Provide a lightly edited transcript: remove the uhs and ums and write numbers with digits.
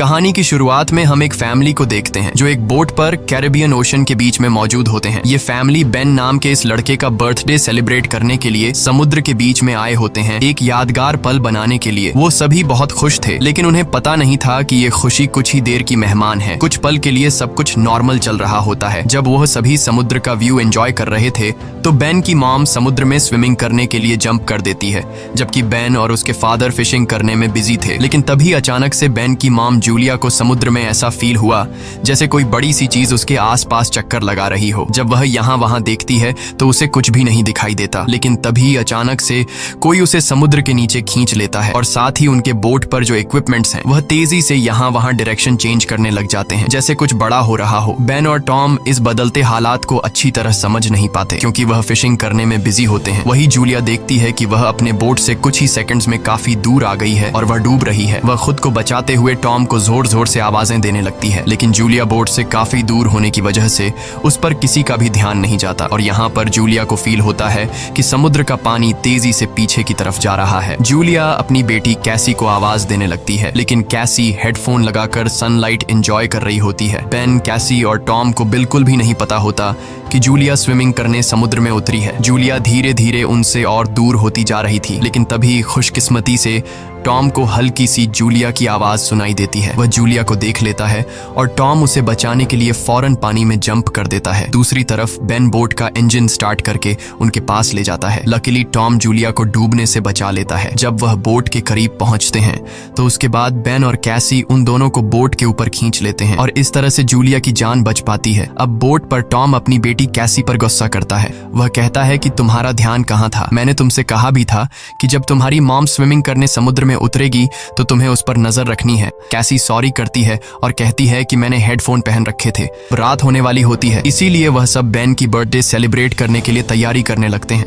कहानी की शुरुआत में हम एक फैमिली को देखते हैं जो एक बोट पर कैरिबियन ओशन के बीच में मौजूद होते हैं। ये फैमिली बेन नाम के इस लड़के का बर्थडे सेलिब्रेट करने के लिए समुद्र के बीच में आए होते हैं, एक यादगार पल बनाने के लिए। वो सभी बहुत खुश थे, लेकिन उन्हें पता नहीं था कि ये खुशी कुछ ही देर की मेहमान है। कुछ पल के लिए सब कुछ नॉर्मल चल रहा होता है। जब वह सभी समुद्र का व्यू एंजॉय कर रहे थे तो बेन की मॉम समुद्र में स्विमिंग करने के लिए जंप कर देती है, जबकि बेन और उसके फादर फिशिंग करने में बिजी थे। लेकिन तभी अचानक से बेन की मॉम जूलिया को समुद्र में ऐसा फील हुआ जैसे कोई बड़ी सी चीज उसके आसपास चक्कर लगा रही हो। जब वह यहाँ वहां देखती है तो उसे कुछ भी नहीं दिखाई देता, लेकिन तभी अचानक से कोई उसे समुद्र के नीचे खींच लेता है और साथ ही उनके बोट पर जो इक्विपमेंट्स हैं वह तेजी से यहाँ वहां डायरेक्शन चेंज करने लग जाते हैं, जैसे कुछ बड़ा हो रहा हो। बेन और टॉम इस बदलते हालात को अच्छी तरह समझ नहीं पाते क्योंकि वह फिशिंग करने में बिजी होते हैं। वही जूलिया देखती है कि वह अपने बोट से कुछ ही सेकंड्स में काफी दूर आ गई है और वह डूब रही है। वह खुद को बचाते हुए टॉम को जोर जोर से आवाजें देने लगती है, लेकिन जूलिया बोट से काफी दूर होने की वजह से उस पर किसी का भी ध्यान नहीं जाता और यहाँ पर जूलिया को फील होता है कि समुद्र का पानी तेजी से पीछे की तरफ जा रहा है। जूलिया अपनी बेटी कैसी को आवाज देने लगती है, लेकिन कैसी हेडफोन लगाकर सनलाइट एंजॉय कर रही होती है। बेन, कैसी और टॉम को बिल्कुल भी नहीं पता होता कि जूलिया स्विमिंग करने समुद्र में उतरी है। जूलिया धीरे धीरे उनसे और दूर होती जा रही थी, लेकिन तभी खुशकिस्मती से टॉम को हल्की सी जूलिया की आवाज सुनाई देती है। वह जूलिया को देख लेता है और टॉम उसे बचाने के लिए फौरन पानी में जंप कर देता है। दूसरी तरफ बेन बोट का इंजन स्टार्ट करके उनके पास ले जाता है। लकीली टॉम जूलिया को डूबने से बचा लेता है। जब वह बोट के करीब पहुंचते हैं तो उसके बाद बेन और कैसी उन दोनों को बोट के ऊपर खींच लेते हैं और इस तरह से जूलिया की जान बच पाती है। अब बोट पर टॉम अपनी बेटी कैसी पर गुस्सा करता है। वह कहता है कि तुम्हारा ध्यान कहाँ था? मैंने तुमसे कहा भी था कि जब तुम्हारी मॉम स्विमिंग करने समुद्र में उतरेगी तो तुम्हें उस पर नजर रखनी है। कैसी सॉरी करती है और कहती है कि मैंने हेडफोन पहन रखे थे। रात होने वाली होती है, इसीलिए वह सब बेन की बर्थडे सेलिब्रेट करने के लिए तैयारी करने लगते हैं।